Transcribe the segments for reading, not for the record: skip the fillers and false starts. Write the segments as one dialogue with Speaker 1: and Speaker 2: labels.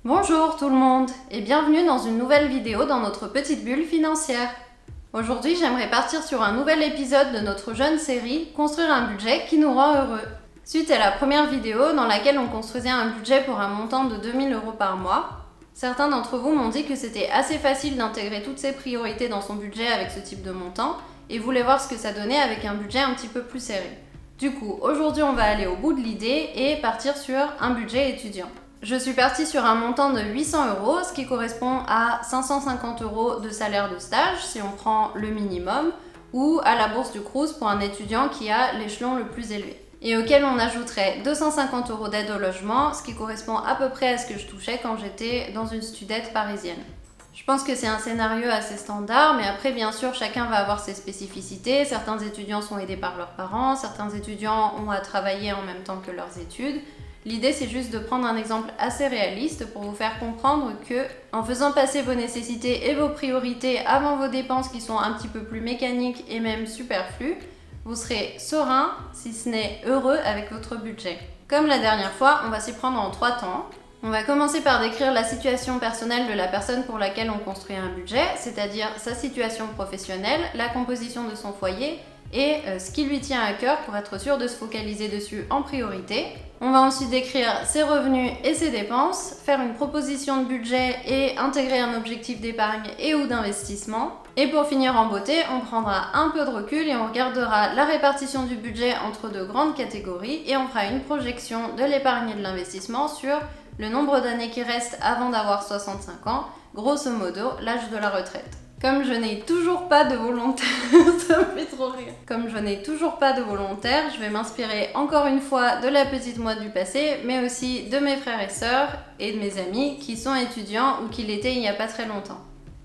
Speaker 1: Bonjour tout le monde et bienvenue dans une nouvelle vidéo dans notre petite bulle financière. Aujourd'hui, j'aimerais partir sur un nouvel épisode de notre jeune série Construire un budget qui nous rend heureux. Suite à la première vidéo dans laquelle on construisait un budget pour un montant de 2000 € par mois, certains d'entre vous m'ont dit que c'était assez facile d'intégrer toutes ces priorités dans son budget avec ce type de montant et voulaient voir ce que ça donnait avec un budget un petit peu plus serré. Du coup, aujourd'hui on va aller au bout de l'idée et partir sur un budget étudiant. Je suis partie sur un montant de 800 €, ce qui correspond à 550 € de salaire de stage si on prend le minimum, ou à la bourse du Crous pour un étudiant qui a l'échelon le plus élevé. Et auquel on ajouterait 250 € d'aide au logement, ce qui correspond à peu près à ce que je touchais quand j'étais dans une studette parisienne. Je pense que c'est un scénario assez standard, mais après bien sûr chacun va avoir ses spécificités. Certains étudiants sont aidés par leurs parents, certains étudiants ont à travailler en même temps que leurs études. L'idée c'est juste de prendre un exemple assez réaliste pour vous faire comprendre que, en faisant passer vos nécessités et vos priorités avant vos dépenses qui sont un petit peu plus mécaniques et même superflues, vous serez serein, si ce n'est heureux avec votre budget. Comme la dernière fois, on va s'y prendre en 3 temps. On va commencer par décrire la situation personnelle de la personne pour laquelle on construit un budget, c'est-à-dire sa situation professionnelle, la composition de son foyer et ce qui lui tient à cœur pour être sûr de se focaliser dessus en priorité. On va ensuite décrire ses revenus et ses dépenses, faire une proposition de budget et intégrer un objectif d'épargne et ou d'investissement. Et pour finir en beauté, on prendra un peu de recul et on regardera la répartition du budget entre deux grandes catégories et on fera une projection de l'épargne et de l'investissement sur le nombre d'années qui restent avant d'avoir 65 ans, grosso modo l'âge de la retraite. Comme je n'ai toujours pas de volontaire, ça me fait trop rire. Comme je n'ai toujours pas de volontaire, je vais m'inspirer encore une fois de la petite moi du passé, mais aussi de mes frères et sœurs et de mes amis qui sont étudiants ou qui l'étaient il n'y a pas très longtemps.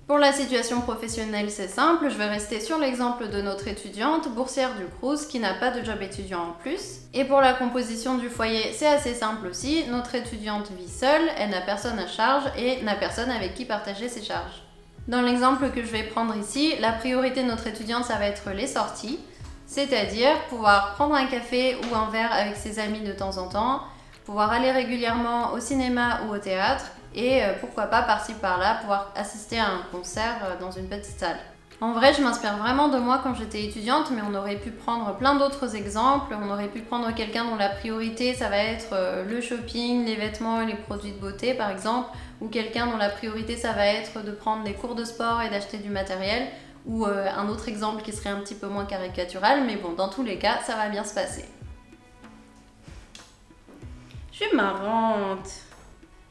Speaker 1: Pour la situation professionnelle, c'est simple, je vais rester sur l'exemple de notre étudiante boursière du Crous qui n'a pas de job étudiant en plus. Et pour la composition du foyer, c'est assez simple aussi, notre étudiante vit seule, elle n'a personne à charge et n'a personne avec qui partager ses charges. Dans l'exemple que je vais prendre ici, la priorité de notre étudiante, ça va être les sorties, c'est-à-dire pouvoir prendre un café ou un verre avec ses amis de temps en temps, pouvoir aller régulièrement au cinéma ou au théâtre, et pourquoi pas par-ci par-là pouvoir assister à un concert dans une petite salle. En vrai, je m'inspire vraiment de moi quand j'étais étudiante, mais on aurait pu prendre plein d'autres exemples. On aurait pu prendre quelqu'un dont la priorité, ça va être le shopping, les vêtements et les produits de beauté par exemple, ou quelqu'un dont la priorité, ça va être de prendre des cours de sport et d'acheter du matériel, ou un autre exemple qui serait un petit peu moins caricatural, mais bon, dans tous les cas, ça va bien se passer. Je suis marrante.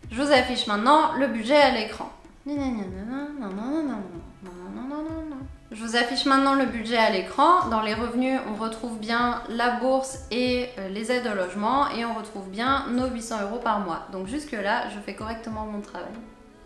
Speaker 1: Je vous affiche maintenant le budget à l'écran. Je vous affiche maintenant le budget à l'écran. Dans les revenus, on retrouve bien la bourse et les aides au logement et on retrouve bien nos 800 € par mois. Donc jusque là, je fais correctement mon travail.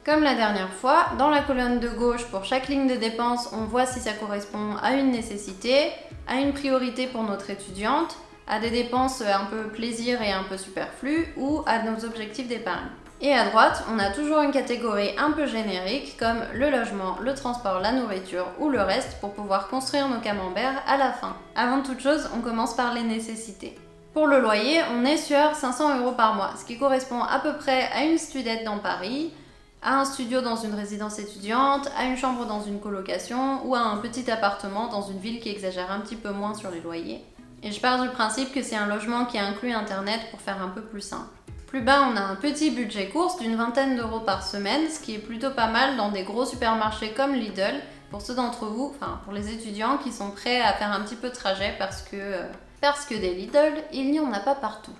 Speaker 1: Comme la dernière fois, dans la colonne de gauche, pour chaque ligne de dépenses, on voit si ça correspond à une nécessité, à une priorité pour notre étudiante, à des dépenses un peu plaisir et un peu superflues ou à nos objectifs d'épargne. Et à droite, on a toujours une catégorie un peu générique comme le logement, le transport, la nourriture ou le reste pour pouvoir construire nos camemberts à la fin. Avant toute chose, on commence par les nécessités. Pour le loyer, on est sur 500 € par mois, ce qui correspond à peu près à une studette dans Paris, à un studio dans une résidence étudiante, à une chambre dans une colocation ou à un petit appartement dans une ville qui exagère un petit peu moins sur les loyers. Et je pars du principe que c'est un logement qui inclut internet pour faire un peu plus simple. Plus bas, on a un petit budget course d'une vingtaine d'euros par semaine, ce qui est plutôt pas mal dans des gros supermarchés comme Lidl, pour ceux d'entre vous, enfin pour les étudiants qui sont prêts à faire un petit peu de trajet parce que des Lidl, il n'y en a pas partout.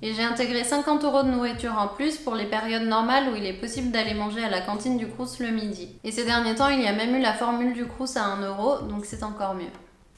Speaker 1: Et j'ai intégré 50 € de nourriture en plus pour les périodes normales où il est possible d'aller manger à la cantine du Crous le midi. Et ces derniers temps, il y a même eu la formule du Crous à 1 €, donc c'est encore mieux.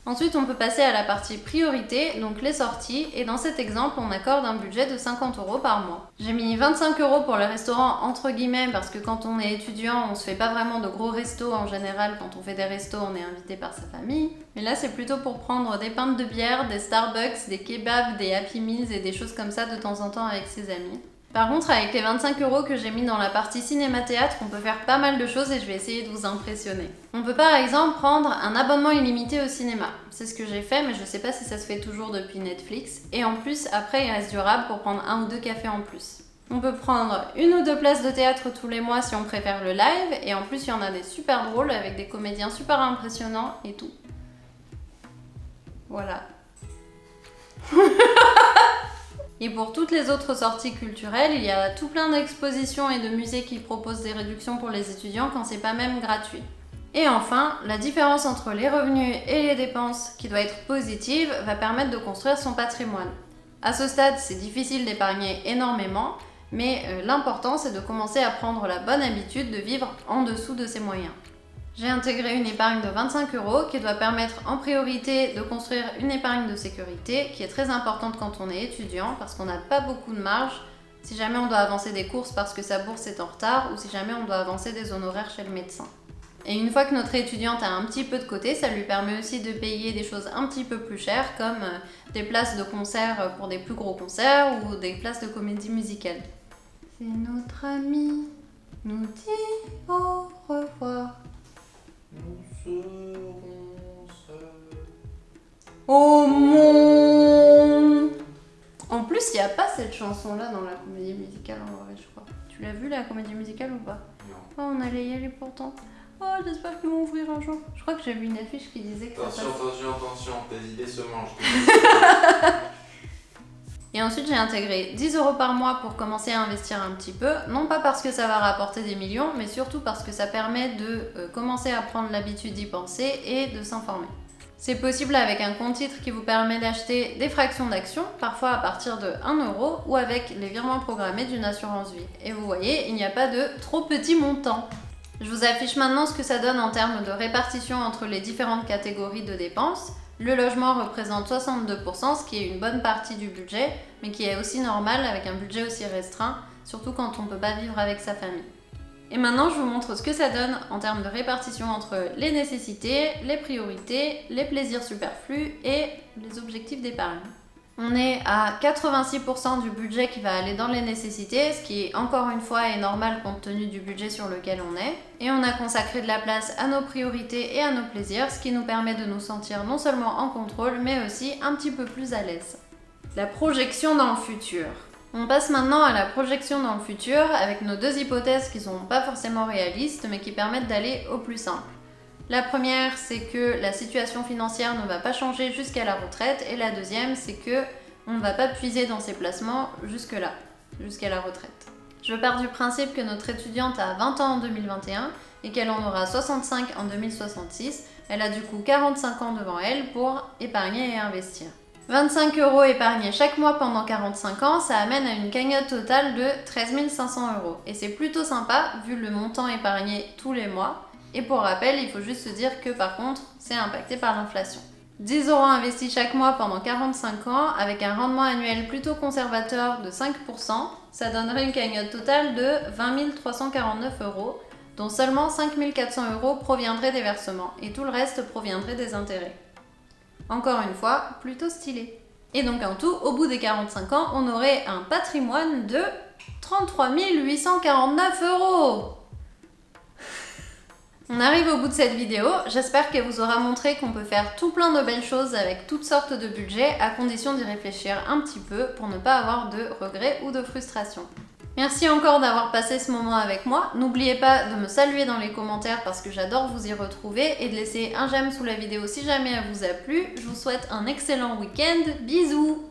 Speaker 1: Ensuite, on peut passer à la partie priorité, donc les sorties, et dans cet exemple, on accorde un budget de 50 € par mois. J'ai mis 25 € pour les restaurants entre guillemets, parce que quand on est étudiant, on se fait pas vraiment de gros restos en général. Quand on fait des restos, on est invité par sa famille. Mais là, c'est plutôt pour prendre des pintes de bière, des Starbucks, des kebabs, des Happy Meals et des choses comme ça de temps en temps avec ses amis. Par contre, avec les 25 € que j'ai mis dans la partie cinéma-théâtre, on peut faire pas mal de choses et je vais essayer de vous impressionner. On peut par exemple prendre un abonnement illimité au cinéma. C'est ce que j'ai fait, mais je sais pas si ça se fait toujours depuis Netflix. Et en plus, après, il reste durable pour prendre 1 ou 2 cafés en plus. On peut prendre 1 ou 2 places de théâtre tous les mois si on préfère le live, et en plus il y en a des super drôles avec des comédiens super impressionnants et tout. Voilà. Et pour toutes les autres sorties culturelles, il y a tout plein d'expositions et de musées qui proposent des réductions pour les étudiants quand c'est pas même gratuit. Et enfin, la différence entre les revenus et les dépenses, qui doit être positive, va permettre de construire son patrimoine. À ce stade, c'est difficile d'épargner énormément, mais l'important c'est de commencer à prendre la bonne habitude de vivre en dessous de ses moyens. J'ai intégré une épargne de 25 € qui doit permettre en priorité de construire une épargne de sécurité qui est très importante quand on est étudiant parce qu'on n'a pas beaucoup de marge si jamais on doit avancer des courses parce que sa bourse est en retard ou si jamais on doit avancer des honoraires chez le médecin. Et une fois que notre étudiante a un petit peu de côté, ça lui permet aussi de payer des choses un petit peu plus chères comme des places de concert pour des plus gros concerts ou des places de comédie musicale. C'est notre ami nous dit au revoir.
Speaker 2: Nous serons seuls.
Speaker 1: Au monde. En plus, il n'y a pas cette chanson-là dans la comédie musicale en vrai, je crois. Tu l'as vu la comédie musicale ou pas?
Speaker 2: Non.
Speaker 1: Oh, on allait y aller pourtant. Oh, j'espère qu'ils vont ouvrir un jour. Je crois que j'ai vu une affiche qui disait que
Speaker 2: Attention, attention, tes idées se mangent.
Speaker 1: Et ensuite, j'ai intégré 10 € par mois pour commencer à investir un petit peu. Non pas parce que ça va rapporter des millions, mais surtout parce que ça permet de commencer à prendre l'habitude d'y penser et de s'informer. C'est possible avec un compte titre qui vous permet d'acheter des fractions d'actions, parfois à partir de 1 € ou avec les virements programmés d'une assurance vie. Et vous voyez, il n'y a pas de trop petit montant. Je vous affiche maintenant ce que ça donne en termes de répartition entre les différentes catégories de dépenses. Le logement représente 62%, ce qui est une bonne partie du budget, mais qui est aussi normal avec un budget aussi restreint, surtout quand on ne peut pas vivre avec sa famille. Et maintenant, je vous montre ce que ça donne en termes de répartition entre les nécessités, les priorités, les plaisirs superflus et les objectifs d'épargne. On est à 86% du budget qui va aller dans les nécessités, ce qui encore une fois est normal compte tenu du budget sur lequel on est. Et on a consacré de la place à nos priorités et à nos plaisirs, ce qui nous permet de nous sentir non seulement en contrôle, mais aussi un petit peu plus à l'aise. La projection dans le futur. On passe maintenant à la projection dans le futur avec nos 2 hypothèses qui sont pas forcément réalistes, mais qui permettent d'aller au plus simple. La première, c'est que la situation financière ne va pas changer jusqu'à la retraite, et la deuxième, c'est que on ne va pas puiser dans ses placements jusque-là, jusqu'à la retraite. Je pars du principe que notre étudiante a 20 ans en 2021 et qu'elle en aura 65 en 2066. Elle a du coup 45 ans devant elle pour épargner et investir. 25 € épargnés chaque mois pendant 45 ans, ça amène à une cagnotte totale de 13 500 €. Et c'est plutôt sympa vu le montant épargné tous les mois. Et pour rappel, il faut juste se dire que par contre, c'est impacté par l'inflation. 10 € investis chaque mois pendant 45 ans, avec un rendement annuel plutôt conservateur de 5%, ça donnerait une cagnotte totale de 20 349 €, dont seulement 5 400 € proviendraient des versements, et tout le reste proviendrait des intérêts. Encore une fois, plutôt stylé. Et donc en tout, au bout des 45 ans, on aurait un patrimoine de 33 849 €. On arrive au bout de cette vidéo, j'espère qu'elle vous aura montré qu'on peut faire tout plein de belles choses avec toutes sortes de budgets, à condition d'y réfléchir un petit peu pour ne pas avoir de regrets ou de frustration. Merci encore d'avoir passé ce moment avec moi, n'oubliez pas de me saluer dans les commentaires parce que j'adore vous y retrouver et de laisser un j'aime sous la vidéo si jamais elle vous a plu. Je vous souhaite un excellent week-end, bisous!